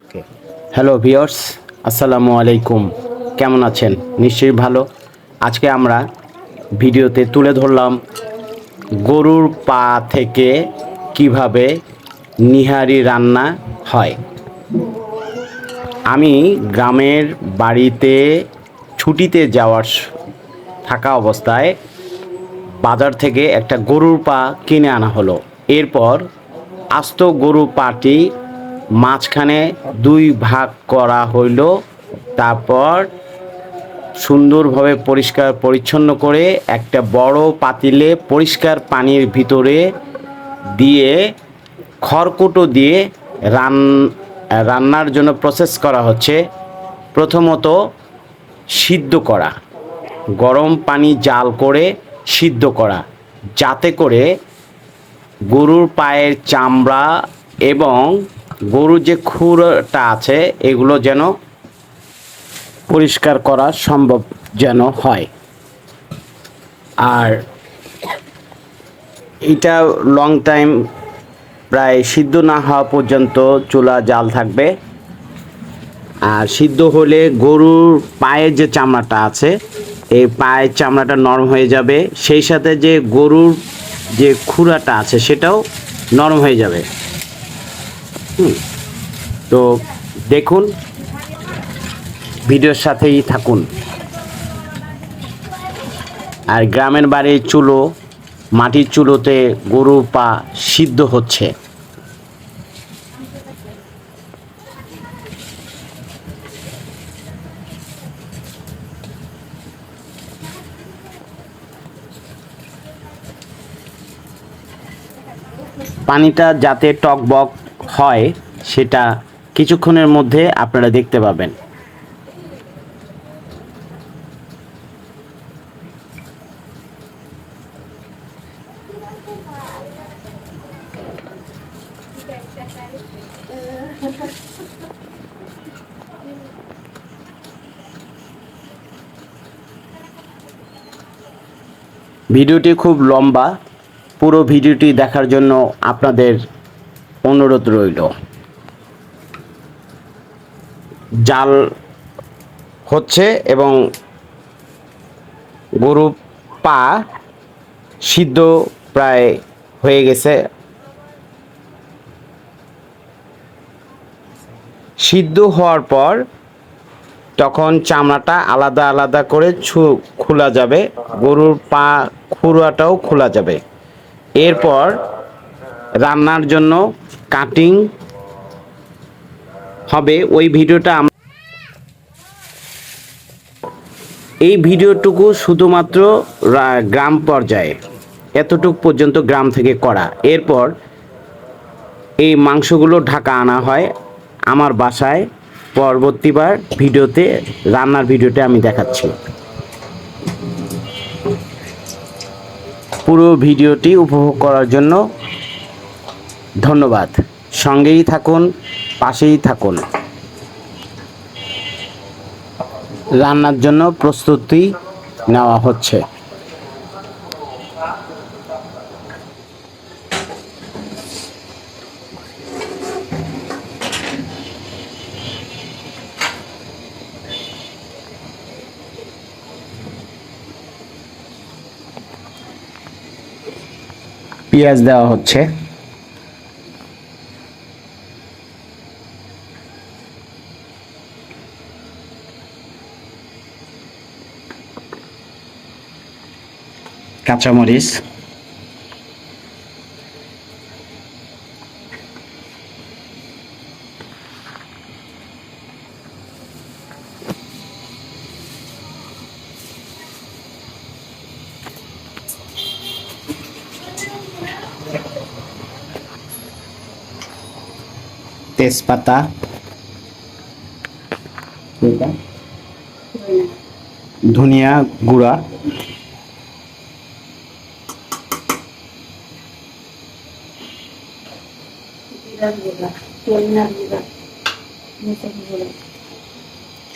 ওকে। Hello viewers, আসসালামু আলাইকুম। কেমন আছেন? নিশ্চয়ই ভালো। আজকে আমরা ভিডিওতে তুলে ধরলাম গরুর পা থেকে কিভাবে নিহারি রান্না হয়। আমি গ্রামের বাড়িতে ছুটিতে থাকা অবস্থায় বাজার থেকে একটা গরুর পা কিনে আনা হলো। এরপর আস্ত গরুর পাটি মাঝখানে দুই ভাগ করা হইল। তারপর সুন্দরভাবে পরিষ্কার পরিচ্ছন্ন করে একটা বড় পাতিলে পরিষ্কার পানির ভিতরে দিয়ে খড়কুটো দিয়ে রান্নার জন্য প্রসেস করা হচ্ছে। প্রথমত সিদ্ধ করা, গরম পানি জাল করে সিদ্ধ করা, যাতে করে গরুর পায়ের চামড়া এবং গরুর যে খুরটা আছে এগুলো যেন পরিষ্কার করা সম্ভব যেন হয়। আর এটা লং টাইম প্রায় সিদ্ধ না হওয়া পর্যন্ত চুলা জাল থাকবে। আর সিদ্ধ হলে গরুর পায়ের যে চামড়াটা আছে এই পায়ের চামড়াটা নরম হয়ে যাবে, সেই সাথে যে গরুর যে খুরাটা আছে সেটাও নরম হয়ে যাবে। তো দেখুন, ভিডিওর সাথেই থাকুন। আর গ্রামের বাড়ির চুলো, মাটির চুলোতে গরুর পা সিদ্ধ হচ্ছে। পানিটা যাতে টকবক হয় সেটা কিছুক্ষণের মধ্যে আপনারা দেখতে পাবেন। ভিডিওটি খুব লম্বা, পুরো ভিডিওটি দেখার জন্য আপনাদের অনুরোধ রইল। জাল হচ্ছে এবং গরু পা সিদ্ধ প্রায় হয়ে গেছে। সিদ্ধ হওয়ার পর তখন চামড়াটা আলাদা আলাদা করে খোলা যাবে, গরুর পা খুরাটাও খোলা যাবে। এরপর রান্নার জন্য কাটিং হবে। ওই ভিডিওটা এই ভিডিওটুকু শুধুমাত্র গ্রাম পর্যায়ে, এতটুক পর্যন্ত গ্রাম থেকে করা। এরপর এই মাংসগুলো ঢাকা আনা হয় আমার বাসায়। পরবর্তীবার ভিডিওতে রান্নার ভিডিওতে আমি দেখাচ্ছি। পুরো ভিডিওটি উপভোগ করার জন্য ধন্যবাদ। সঙ্গেই থাকুন, পাশেই থাকুন। রান্নার জন্য প্রস্তুতি নেওয়া হচ্ছে। পেঁয়াজ দেওয়া হচ্ছে। কাঁচামরিচ, তেজপাতা, ধনিয়া গুঁড়া,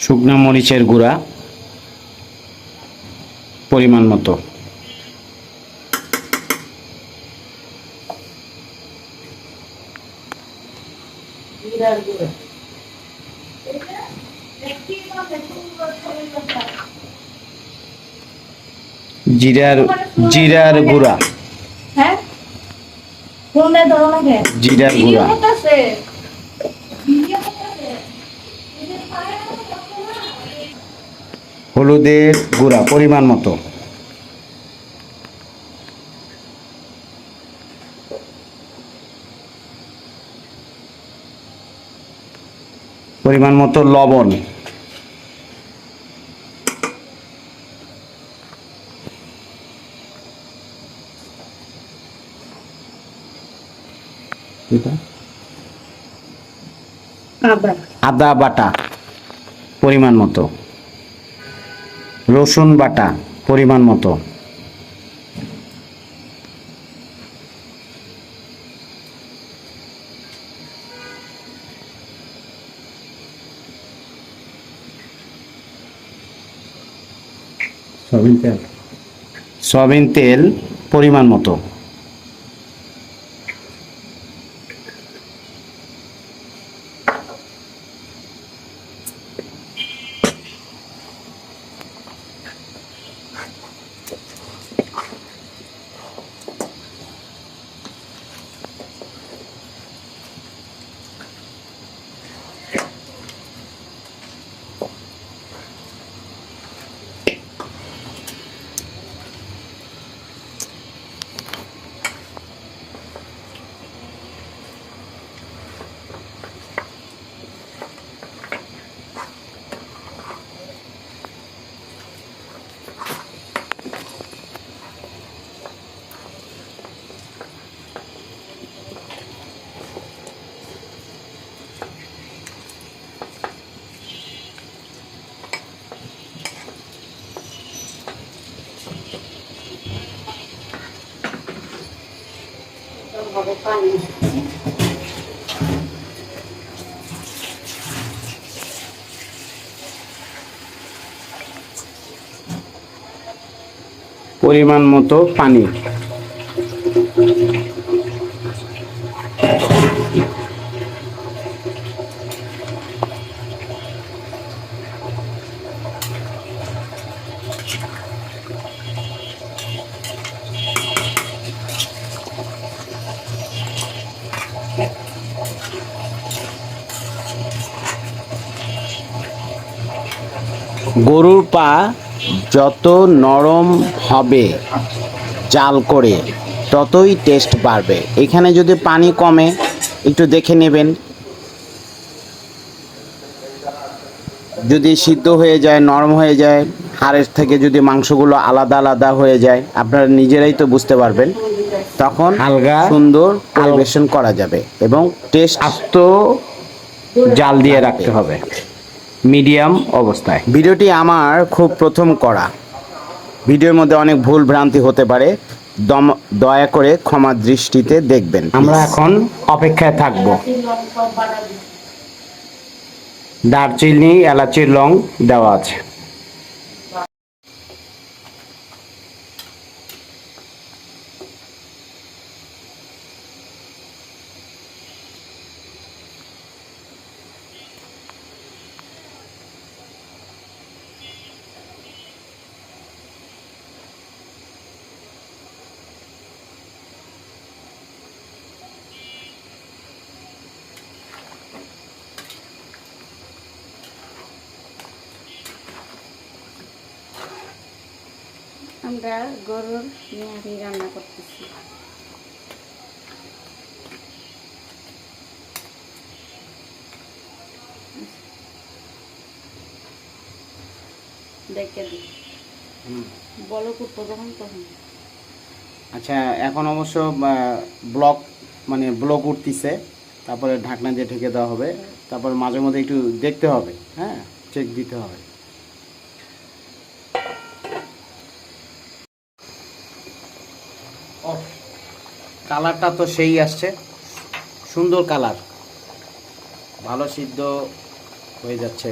শুকনো মরিচের গুঁড়া পরিমাণ মতো, জিরার জিরার গুঁড়া, হ্যাঁ কোনটা ধরো না কে জিরার গুঁড়া, হলুদের গুঁড়া পরিমাণ মতো, পরিমাণ মতো লবণ, আদা বাটা পরিমাণ মতো, রসুন বাটা পরিমাণ মতো, সয়াবিন তেল পরিমাণ মতো, পরিমাণ মতো পানি, গরুর পা যত নরম হবে জাল করে ততই টেস্ট বাড়বে। এখানে যদি পানি কমে একটু দেখে নেবেন, যদি সিদ্ধ হয়ে যায় নরম হয়ে যায়, হাড়ের থেকে যদি মাংসগুলো আলাদা আলাদা হয়ে যায় আপনারা নিজেরাই তো বুঝতে পারবেন, তখন হালকা সুন্দর পরিবেশন করা যাবে এবং টেস্ট আস্ত জাল দিয়ে রাখতে হবে মিডিয়াম অবস্থায়। ভিডিওটি আমার খুব প্রথম করা, ভিডিওর মধ্যে অনেক ভুল ভ্রান্তি হতে পারে, দয়া করে ক্ষমা দৃষ্টিতে দেখবেন। আমরা এখন অপেক্ষায় থাকব। দারচিনি এলাচি লং দেওয়া আছে। আমরা গরুর নিহারি রান্না করতেছি। দেখে দিই বলো করতো যখন তখন। আচ্ছা, এখন অবশ্য ব্লক উঠতিছে, তারপরে ঢাকনা দিয়ে ঢেকে দেওয়া হবে, তারপর মাঝে মধ্যে একটু দেখতে হবে, হ্যাঁ চেক দিতে হবে। কালারটা তো সেই আসছে, সুন্দর কালার, ভালো সিদ্ধ হয়ে যাচ্ছে।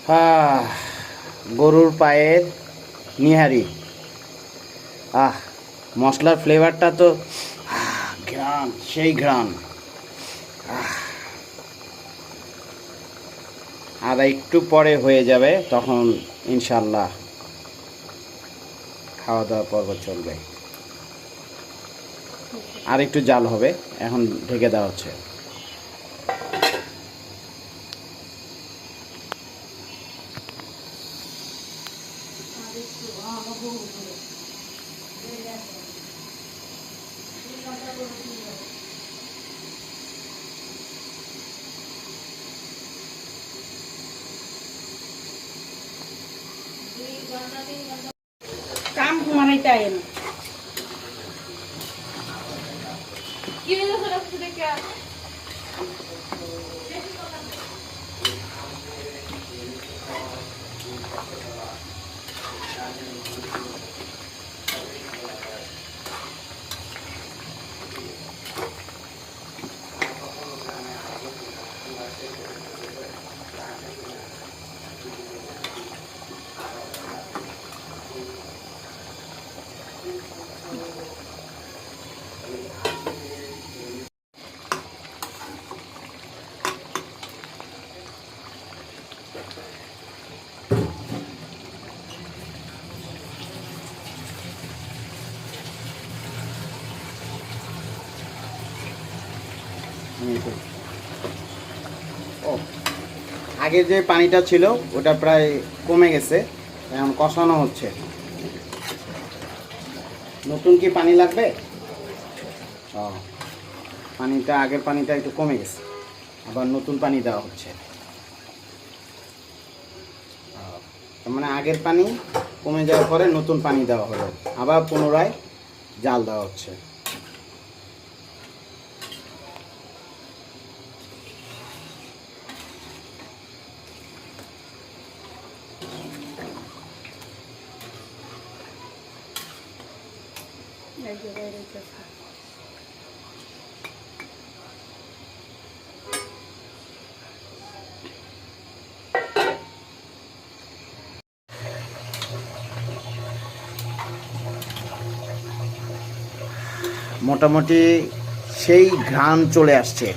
হ্যাঁ, গরুর পায়ের নিহারি, মশলার ফ্লেভারটা তো ঘ্রাণ, সেই ঘ্রাণ। আর একটু পরে হয়ে যাবে, তখন ইনশাল্লাহ খাওয়া দাওয়া পর্ব চলবে। আর একটু জাল হবে, এখন ঢেকে দেওয়া হচ্ছে। কাম ঘুমানাইতে আয় না ও, আগে যে পানিটা ছিল ওটা প্রায় কমে গেছে, এখন কষানো হচ্ছে। নতুন কি পানি লাগবে? ও, পানিটা আগের পানিটা একটু কমে গেছে, আবার নতুন পানি দেওয়া হচ্ছে। তার মানে আগের পানি কমে যাওয়ার পরে নতুন পানি দেওয়া হলো, আবার পুনরায় জাল দেওয়া হচ্ছে। মোটামুটি সেই ঘ্রাণ চলে আসছে,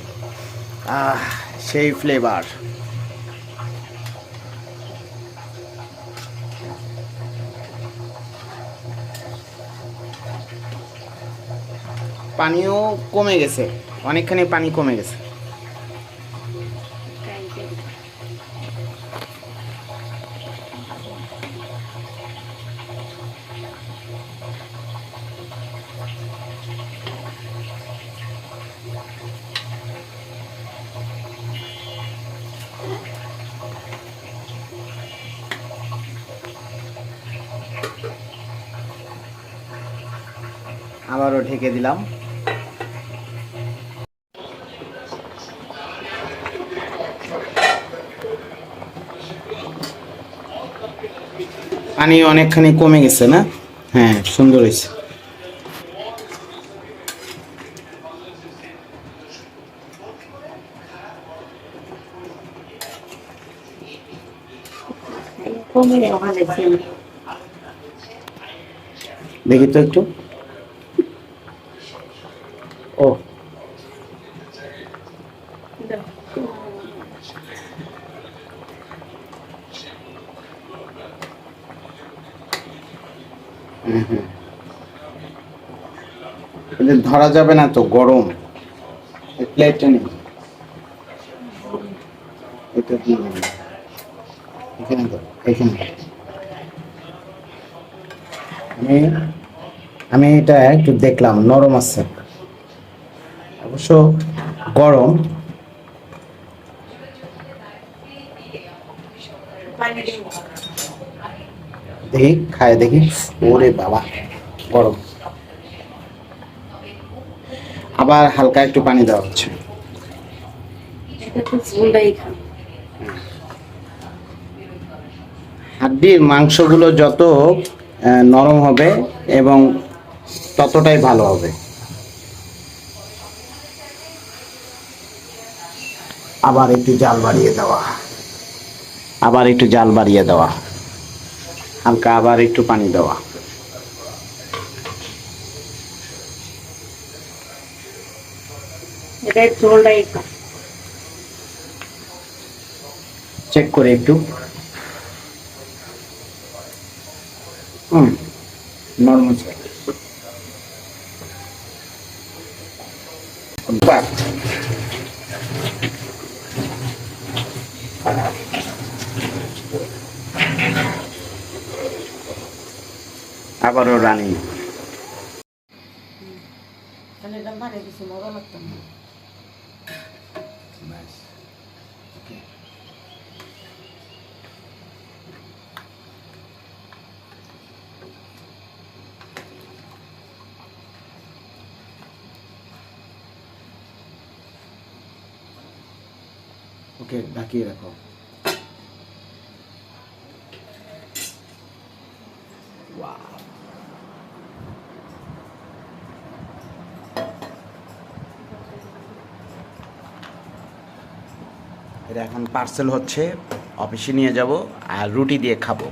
সেই ফ্লেভার। পানিও কমে গেছে, অনেকখানি পানি কমে গেছে। আবারও ঢেকে দিলাম। পানি অনেকখানি কমে গেছে না? হ্যাঁ, সুন্দর হয়েছে। দেখি তো একটু। ও, এটা ধরা যাবে না তো, গরম। প্লেটটা নেই, এটা দিয়ে দিন। এখানে তো, এখানে। আমি আমি এটা একটু দেখলাম, নরম আছে, অবশ্য গরম। দেখি, খায় দেখি। ওরে বাবা, গরম। আবার হালকা একটু পানি দেওয়া হচ্ছে। হাড্ডির মাংসগুলো যত নরম হবে এবং ততটাই ভালো হবে। আবার একটু জাল বাড়িয়ে দেওয়া, আবার একটু জাল বাড়িয়ে দেওয়া, হালকা আবার একটু পানি দেওয়া। চেক করে একটু। Normal sir. আবারও রানিং। তাহলে এটা মারে দিছি মজা লাগতো না। ওকে, ঢাকিয়ে রাখো। এটা এখন পার্সেল হচ্ছে, অফিসে নিয়ে যাব আর রুটি দিয়ে খাবো।